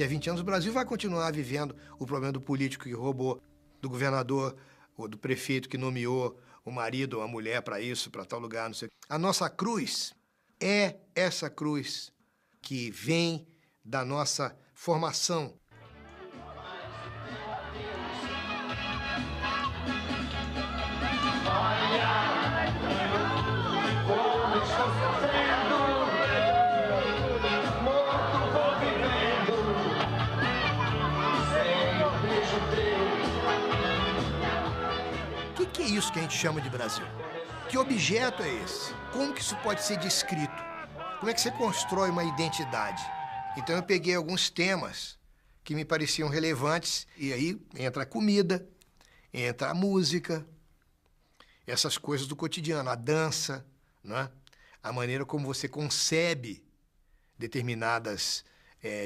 daqui a 20 anos o Brasil vai continuar vivendo o problema do político que roubou, do governador ou do prefeito que nomeou o marido ou a mulher para isso, para tal lugar, não sei. A nossa cruz é essa cruz que vem da nossa formação. O que é isso que a gente chama de Brasil? Que objeto é esse? Como que isso pode ser descrito? Como é que você constrói uma identidade? Então eu peguei alguns temas que me pareciam relevantes, e aí entra a comida, entra a música, essas coisas do cotidiano, a dança, né? A maneira como você concebe determinadas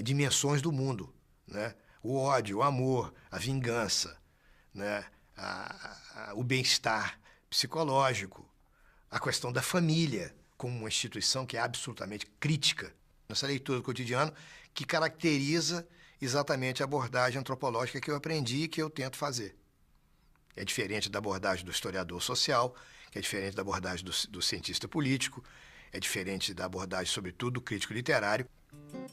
dimensões do mundo, né? O ódio, o amor, a vingança, né? O bem-estar psicológico, a questão da família como uma instituição que é absolutamente crítica nessa leitura do cotidiano, que caracteriza exatamente a abordagem antropológica que eu aprendi e que eu tento fazer. É diferente da abordagem do historiador social, que é diferente da abordagem do cientista político, é diferente da abordagem, sobretudo, do crítico literário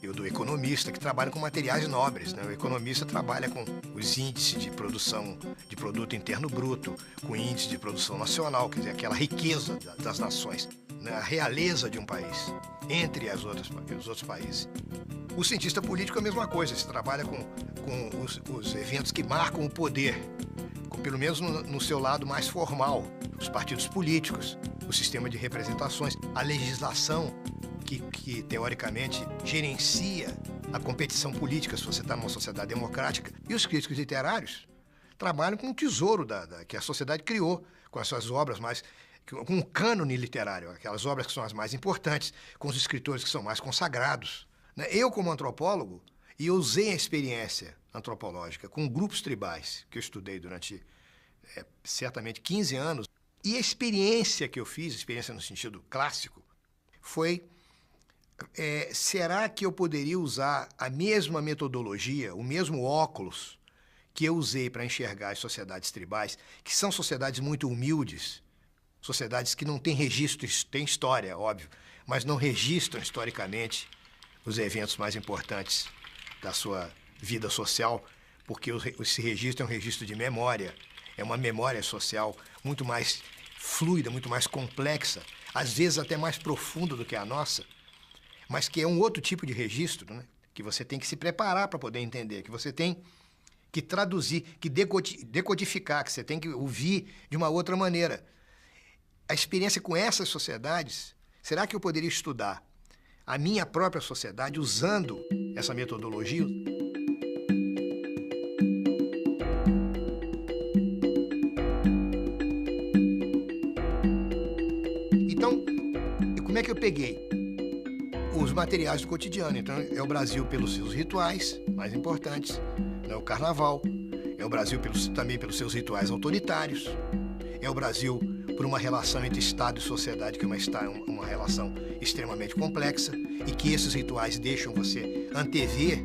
e do economista, que trabalha com materiais nobres, né? O economista trabalha com os índices de produção de produto interno bruto, com índice de produção nacional, quer dizer, aquela riqueza das nações, né? A realeza de um país entre os outros países. O cientista político é a mesma coisa, se trabalha com os eventos que marcam o poder, pelo menos no seu lado mais formal, os partidos políticos, o sistema de representações, a legislação que teoricamente gerencia a competição política, se você está numa sociedade democrática. E os críticos literários trabalham com o tesouro que a sociedade criou, com as suas obras com um cânone literário, aquelas obras que são as mais importantes, com os escritores que são mais consagrados, né? Eu, como antropólogo, e eu usei a experiência antropológica com grupos tribais, que eu estudei durante certamente 15 anos, e a experiência que eu fiz, experiência no sentido clássico, foi: será que eu poderia usar a mesma metodologia, o mesmo óculos que eu usei para enxergar as sociedades tribais, que são sociedades muito humildes, sociedades que não têm registro, têm história, óbvio, mas não registram historicamente os eventos mais importantes da sua vida social, porque esse registro é um registro de memória, é uma memória social muito mais fluida, muito mais complexa, às vezes até mais profunda do que a nossa, mas que é um outro tipo de registro, né? Que você tem que se preparar para poder entender, que você tem que traduzir, que decodificar, que você tem que ouvir de uma outra maneira. A experiência com essas sociedades, será que eu poderia estudar a minha própria sociedade usando essa metodologia? Então, como é que eu peguei? Os materiais do cotidiano. Então, é o Brasil pelos seus rituais mais importantes, né? O carnaval. É o Brasil também pelos seus rituais autoritários. É o Brasil por uma relação entre Estado e sociedade, que é uma relação extremamente complexa, e que esses rituais deixam você antever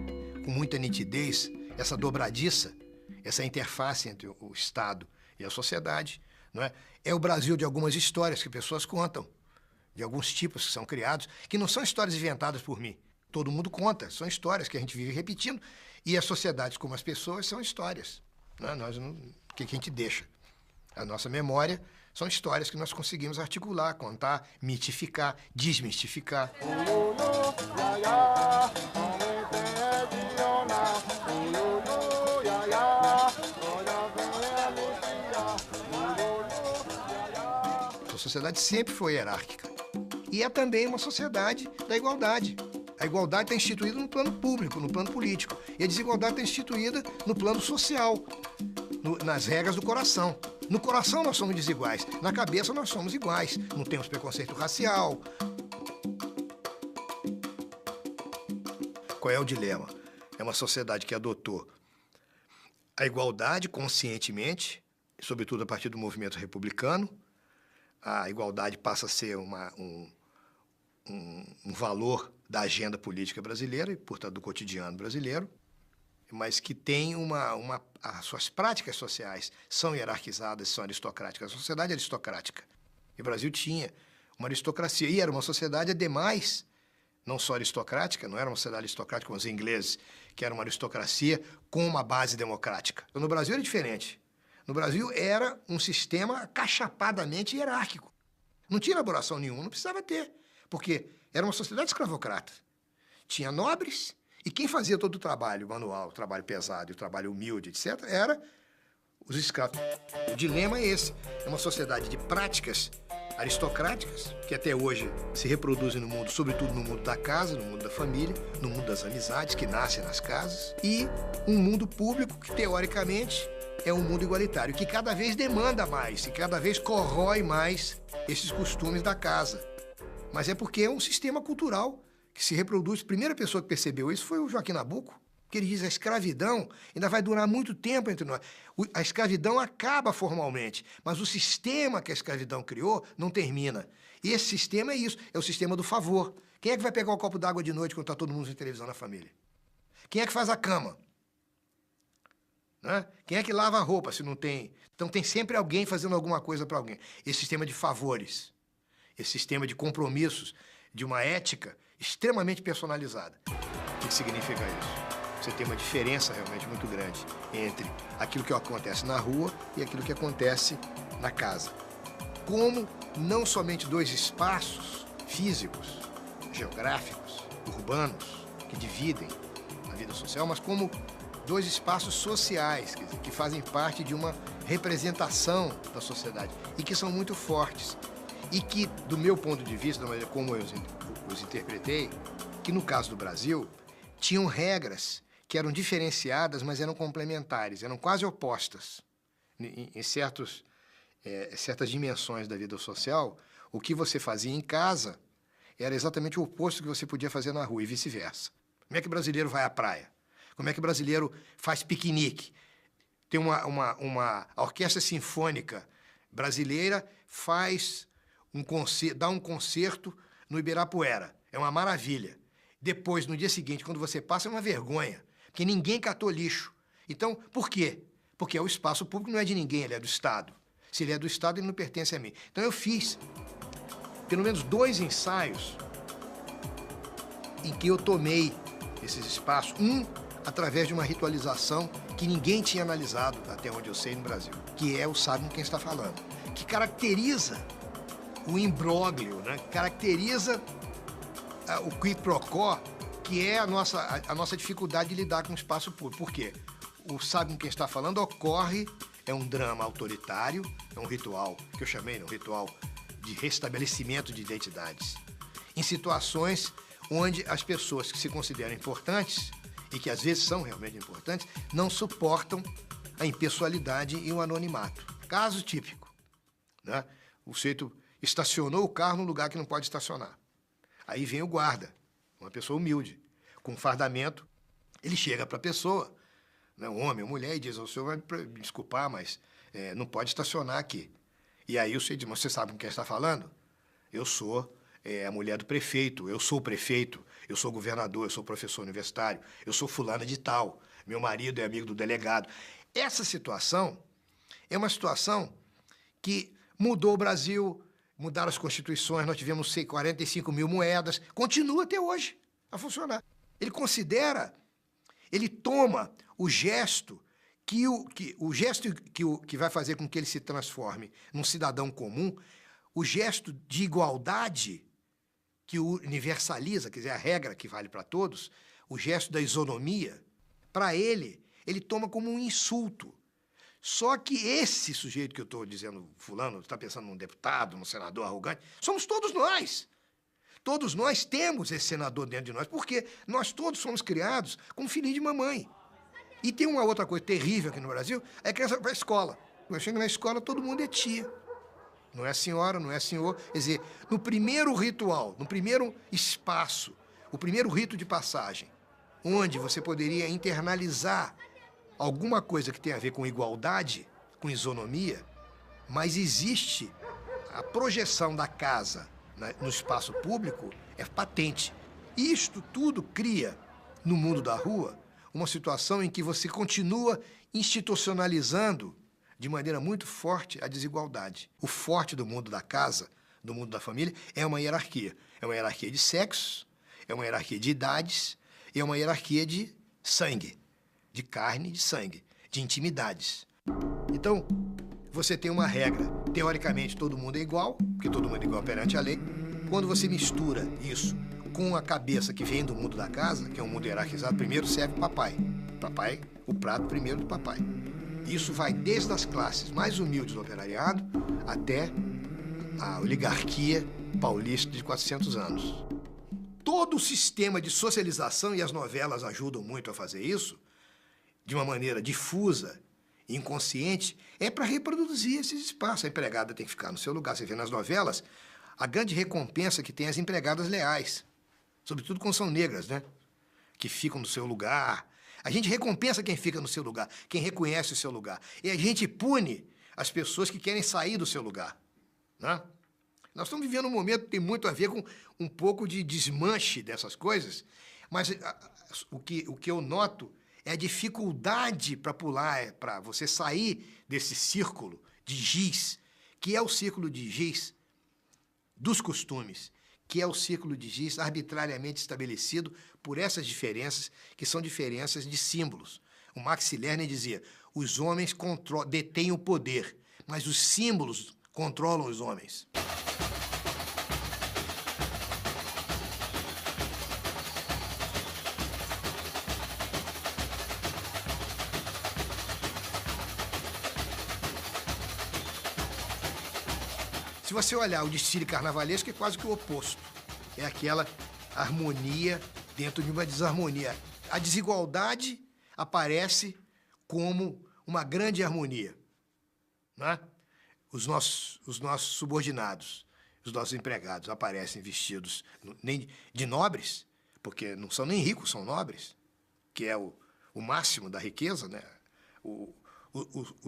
com muita nitidez essa dobradiça, essa interface entre o Estado e a sociedade, não é? É o Brasil de algumas histórias que pessoas contam, de alguns tipos que são criados, que não são histórias inventadas por mim. Todo mundo conta, são histórias que a gente vive repetindo, e as sociedades, como as pessoas, são histórias, né? O que a gente deixa? A nossa memória são histórias que nós conseguimos articular, contar, mitificar, desmistificar. A sociedade sempre foi hierárquica. E é também uma sociedade da igualdade. A igualdade está instituída no plano público, no plano político. E a desigualdade está instituída no plano social, nas regras do coração. No coração nós somos desiguais, na cabeça nós somos iguais. Não temos preconceito racial. Qual é o dilema? É uma sociedade que adotou a igualdade conscientemente, sobretudo a partir do movimento republicano. A igualdade passa a ser um valor da agenda política brasileira e, portanto, do cotidiano brasileiro. mas que tem as suas práticas sociais são hierarquizadas, são aristocráticas. A sociedade é aristocrática. E o Brasil tinha uma aristocracia. E era uma sociedade, ademais, não só aristocrática, não era uma sociedade aristocrática como os ingleses, que era uma aristocracia com uma base democrática. Então, no Brasil era diferente. No Brasil era um sistema acachapadamente hierárquico. Não tinha elaboração nenhuma, não precisava ter, porque era uma sociedade escravocrata. Tinha nobres, e quem fazia todo o trabalho manual, o trabalho pesado e o trabalho humilde, etc., era os escravos. O dilema é esse. É uma sociedade de práticas aristocráticas, que até hoje se reproduzem no mundo, sobretudo no mundo da casa, no mundo da família, no mundo das amizades, que nascem nas casas, e um mundo público que, teoricamente, é um mundo igualitário, que cada vez demanda mais e cada vez corrói mais esses costumes da casa. Mas é porque é um sistema cultural que se reproduz. A primeira pessoa que percebeu isso foi o Joaquim Nabuco, que ele diz: a escravidão ainda vai durar muito tempo entre nós. A escravidão acaba formalmente, mas o sistema que a escravidão criou não termina. E esse sistema é isso, é o sistema do favor. Quem é que vai pegar um copo d'água de noite quando está todo mundo em televisão na família? Quem é que faz a cama? Né? Quem é que lava a roupa se não tem? Então tem sempre alguém fazendo alguma coisa para alguém. Esse sistema de favores, esse sistema de compromissos, de uma ética extremamente personalizada. O que significa isso? Você tem uma diferença realmente muito grande entre aquilo que acontece na rua e aquilo que acontece na casa. Como não somente dois espaços físicos, geográficos, urbanos, que dividem a vida social, mas como dois espaços sociais, quer dizer, que fazem parte de uma representação da sociedade e que são muito fortes. E que, do meu ponto de vista, da maneira como eu os interpretei, que no caso do Brasil, tinham regras que eram diferenciadas, mas eram complementares, eram quase opostas. Em certas dimensões da vida social, o que você fazia em casa era exatamente o oposto do que você podia fazer na rua e vice-versa. Como é que o brasileiro vai à praia? Como é que o brasileiro faz piquenique? Tem a Orquestra Sinfônica Brasileira dá um concerto no Ibirapuera. É uma maravilha. Depois, no dia seguinte, quando você passa, é uma vergonha, porque ninguém catou lixo. Então, por quê? Porque o espaço público não é de ninguém, ele é do Estado. Se ele é do Estado, ele não pertence a mim. Então, eu fiz pelo menos 2 ensaios em que eu tomei esses espaços. Um, através de uma ritualização que ninguém tinha analisado, até onde eu sei, no Brasil, que é o sabe com quem está falando, que caracteriza o imbróglio, né? Caracteriza o quid pro quo, que é a nossa dificuldade de lidar com o espaço público. Por quê? O sabe com quem está falando ocorre, é um drama autoritário, é um ritual, que eu chamei de um ritual de restabelecimento de identidades, em situações onde as pessoas que se consideram importantes, e que às vezes são realmente importantes, não suportam a impessoalidade e o anonimato. Caso típico, né? O sujeito estacionou o carro num lugar que não pode estacionar. Aí vem o guarda, uma pessoa humilde, com fardamento. Ele chega para a pessoa, né, um homem ou mulher, e diz: o senhor vai me desculpar, mas não pode estacionar aqui. E aí o sujeito diz: mas você sabe com quem está falando? Eu sou a mulher do prefeito, eu sou o prefeito, eu sou governador, eu sou professor universitário, eu sou fulana de tal, meu marido é amigo do delegado. Essa situação é uma situação que mudou o Brasil, mudaram as constituições, nós tivemos 45 mil moedas, continua até hoje a funcionar. Ele toma o gesto que vai fazer com que ele se transforme num cidadão comum, o gesto de igualdade que o universaliza, quer dizer, a regra que vale para todos, o gesto da isonomia, para ele toma como um insulto. Só que esse sujeito que eu estou dizendo, fulano, está pensando num deputado, num senador arrogante, somos todos nós. Todos nós temos esse senador dentro de nós, porque nós todos somos criados como filhinho de mamãe. E tem uma outra coisa terrível aqui no Brasil, é que a criança vai à escola. Quando chega na escola, todo mundo é tia. Não é senhora, não é senhor. Quer dizer, no primeiro ritual, no primeiro espaço, o primeiro rito de passagem, onde você poderia internalizar alguma coisa que tem a ver com igualdade, com isonomia, mas existe a projeção da casa no espaço público, é patente. Isto tudo cria, no mundo da rua, uma situação em que você continua institucionalizando de maneira muito forte a desigualdade. O forte do mundo da casa, do mundo da família, é uma hierarquia. É uma hierarquia de sexos, é uma hierarquia de idades, e é uma hierarquia de sangue, de carne, de sangue, de intimidades. Então, você tem uma regra. Teoricamente, todo mundo é igual, porque todo mundo é igual perante a lei. Quando você mistura isso com a cabeça que vem do mundo da casa, que é um mundo hierarquizado, primeiro serve o papai. Papai, o prato primeiro do papai. Isso vai desde as classes mais humildes do operariado até a oligarquia paulista de 400 anos. Todo o sistema de socialização, e as novelas ajudam muito a fazer isso, de uma maneira difusa, inconsciente, é para reproduzir esses espaços. A empregada tem que ficar no seu lugar. Você vê nas novelas a grande recompensa que tem as empregadas leais, sobretudo quando são negras, né? Que ficam no seu lugar. A gente recompensa quem fica no seu lugar, quem reconhece o seu lugar. E a gente pune as pessoas que querem sair do seu lugar, né? Nós estamos vivendo um momento que tem muito a ver com um pouco de desmanche dessas coisas, mas o que eu noto é a dificuldade para pular, para você sair desse círculo de giz, que é o círculo de giz dos costumes, que é o círculo de giz arbitrariamente estabelecido por essas diferenças, que são diferenças de símbolos. O Max Lerner dizia, os homens detêm o poder, mas os símbolos controlam os homens. Se você olhar o desfile carnavalesco, é quase que o oposto. É aquela harmonia dentro de uma desarmonia. A desigualdade aparece como uma grande harmonia, né? Os nossos subordinados, os nossos empregados aparecem vestidos nem de nobres, porque não são nem ricos, são nobres, que é o máximo da riqueza, né? O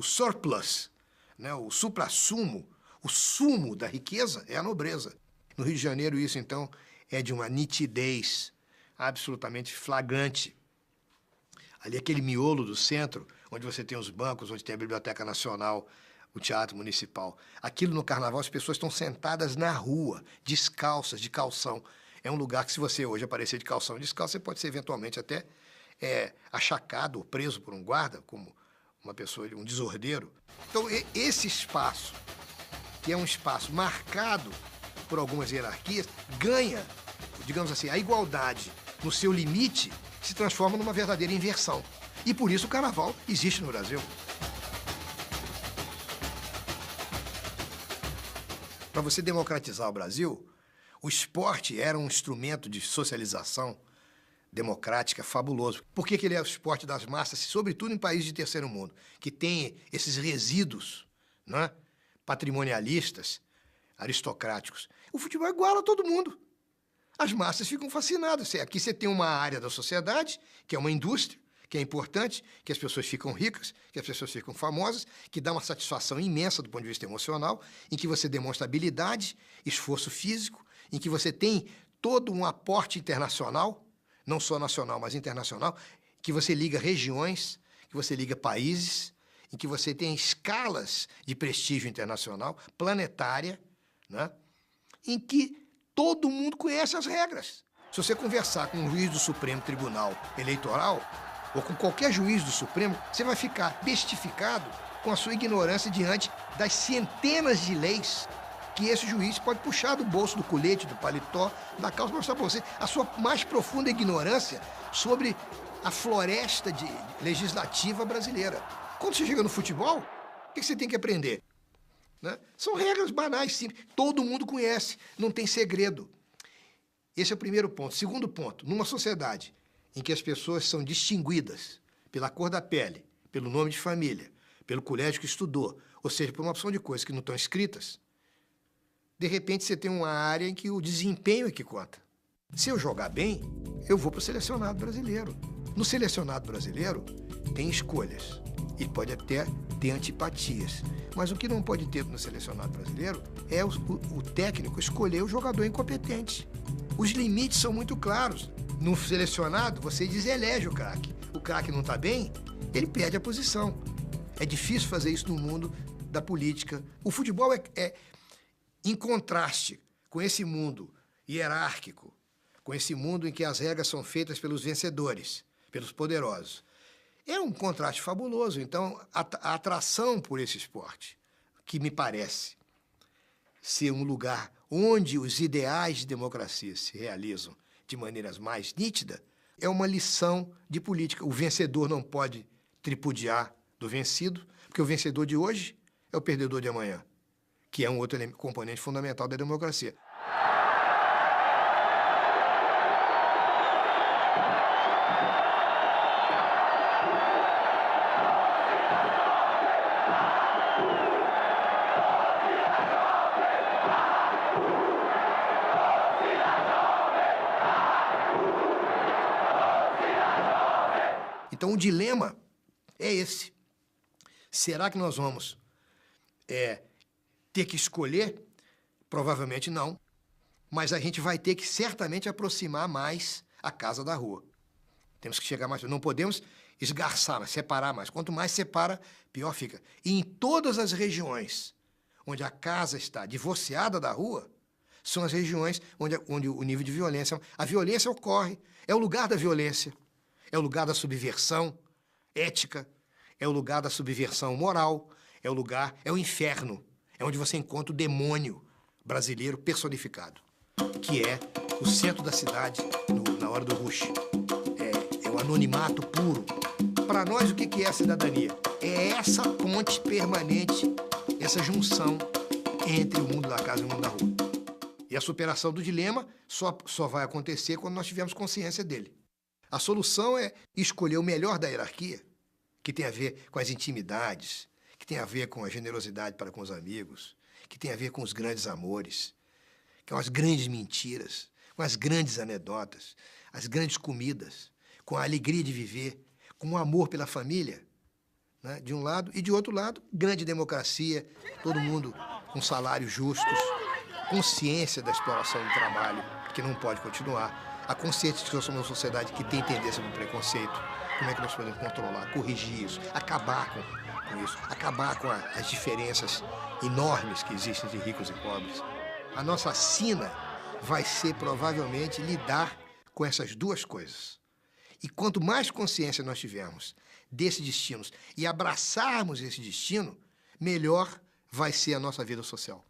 surplus, né? O suprassumo. O sumo da riqueza é a nobreza. No Rio de Janeiro, isso, então, é de uma nitidez absolutamente flagrante. Ali, aquele miolo do centro, onde você tem os bancos, onde tem a Biblioteca Nacional, o Teatro Municipal. Aquilo no Carnaval, as pessoas estão sentadas na rua, descalças, de calção. É um lugar que, se você hoje aparecer de calção e descalço, você pode ser, eventualmente, até achacado ou preso por um guarda, como uma pessoa, um desordeiro. Então, esse espaço, que é um espaço marcado por algumas hierarquias, ganha, digamos assim, a igualdade no seu limite, se transforma numa verdadeira inversão. E por isso o Carnaval existe no Brasil. Para você democratizar o Brasil, o esporte era um instrumento de socialização democrática fabuloso. Por que ele é o esporte das massas, sobretudo em países de terceiro mundo, que tem esses resíduos, né, patrimonialistas, aristocráticos? O futebol iguala todo mundo. As massas ficam fascinadas. Aqui você tem uma área da sociedade, que é uma indústria, que é importante, que as pessoas ficam ricas, que as pessoas ficam famosas, que dá uma satisfação imensa do ponto de vista emocional, em que você demonstra habilidade, esforço físico, em que você tem todo um aporte internacional, não só nacional, mas internacional, que você liga regiões, que você liga países, em que você tem escalas de prestígio internacional, planetária, né? Em que todo mundo conhece as regras. Se você conversar com um juiz do Supremo Tribunal Eleitoral, ou com qualquer juiz do Supremo, você vai ficar bestificado com a sua ignorância diante das centenas de leis que esse juiz pode puxar do bolso, do colete, do paletó, da calça, para mostrar para você a sua mais profunda ignorância sobre a floresta legislativa brasileira. Quando você chega no futebol, o que você tem que aprender? Né? São regras banais, simples. Todo mundo conhece, não tem segredo. Esse é o primeiro ponto. Segundo ponto, numa sociedade em que as pessoas são distinguidas pela cor da pele, pelo nome de família, pelo colégio que estudou, ou seja, por uma opção de coisas que não estão escritas, de repente você tem uma área em que o desempenho é que conta. Se eu jogar bem, eu vou para o selecionado brasileiro. No selecionado brasileiro, tem escolhas. E pode até ter antipatias. Mas o que não pode ter no selecionado brasileiro é o técnico escolher o jogador incompetente. Os limites são muito claros. No selecionado, você deselege o craque. o craque não está bem, ele perde a posição. É difícil fazer isso no mundo da política. O futebol é em contraste com esse mundo hierárquico, com esse mundo em que as regras são feitas pelos vencedores, pelos poderosos. É um contraste fabuloso. Então, a atração por esse esporte, que me parece ser um lugar onde os ideais de democracia se realizam de maneiras mais nítidas, é uma lição de política. O vencedor não pode tripudiar do vencido, porque o vencedor de hoje é o perdedor de amanhã, que é um outro componente fundamental da democracia. Então, o dilema é esse. Será que nós vamos ter que escolher? Provavelmente não. Mas a gente vai ter que, certamente, aproximar mais a casa da rua. Temos que chegar mais... Não podemos esgarçar, mas separar mais. Quanto mais separa, pior fica. E em todas as regiões onde a casa está divorciada da rua, são as regiões onde o nível de violência... A violência ocorre. É o lugar da violência. É o lugar da subversão ética, é o lugar da subversão moral, é o inferno, é onde você encontra o demônio brasileiro personificado, que é o centro da cidade na hora do rush. É o anonimato puro. Para nós, o que é a cidadania? É essa ponte permanente, essa junção entre o mundo da casa e o mundo da rua. E a superação do dilema só vai acontecer quando nós tivermos consciência dele. A solução é escolher o melhor da hierarquia, que tem a ver com as intimidades, que tem a ver com a generosidade para com os amigos, que tem a ver com os grandes amores, com as grandes mentiras, com as grandes anedotas, as grandes comidas, com a alegria de viver, com o amor pela família, né, de um lado, e de outro lado, grande democracia, todo mundo com salários justos, consciência da exploração do trabalho, que não pode continuar, a consciência de que nós somos uma sociedade que tem tendência para o preconceito. Como é que nós podemos controlar, corrigir isso, acabar com isso, acabar com as diferenças enormes que existem de ricos e pobres. A nossa sina vai ser, provavelmente, lidar com essas duas coisas. E quanto mais consciência nós tivermos desses destinos e abraçarmos esse destino, melhor vai ser a nossa vida social.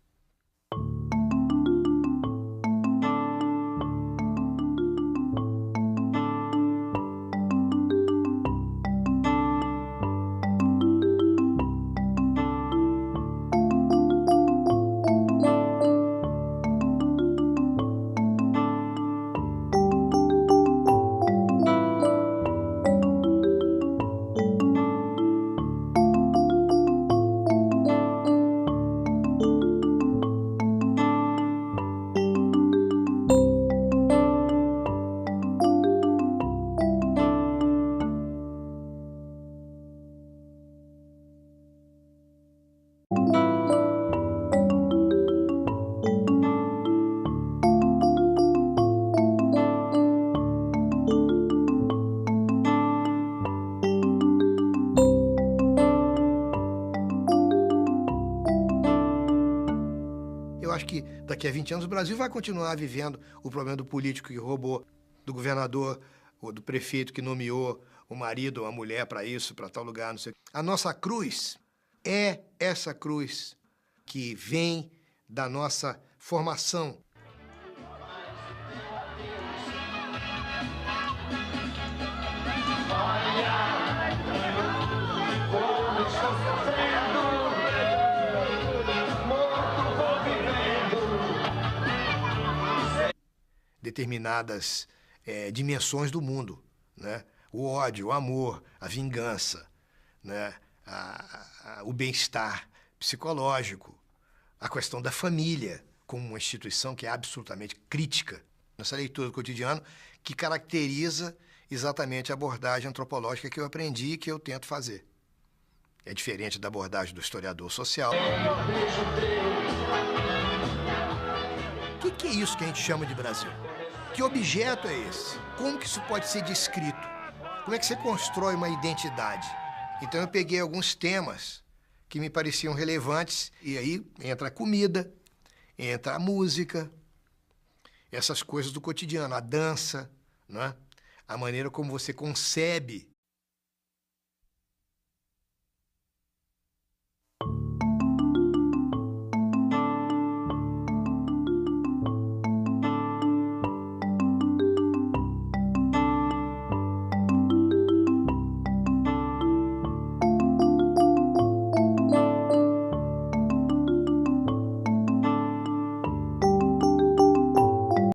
Eu acho que daqui a 20 anos o Brasil vai continuar vivendo o problema do político que roubou, do governador ou do prefeito que nomeou o marido ou a mulher para isso, para tal lugar, não sei. A nossa cruz é essa cruz que vem da nossa formação. Determinadas dimensões do mundo, né? O ódio, o amor, a vingança, né? O bem-estar psicológico, a questão da família como uma instituição que é absolutamente crítica. Nessa leitura do cotidiano que caracteriza exatamente a abordagem antropológica que eu aprendi e que eu tento fazer. É diferente da abordagem do historiador social. O que é isso que a gente chama de Brasil? Que objeto é esse? Como que isso pode ser descrito? Como é que você constrói uma identidade? Então eu peguei alguns temas que me pareciam relevantes e aí entra a comida, entra a música, essas coisas do cotidiano, a dança, né? A maneira como você concebe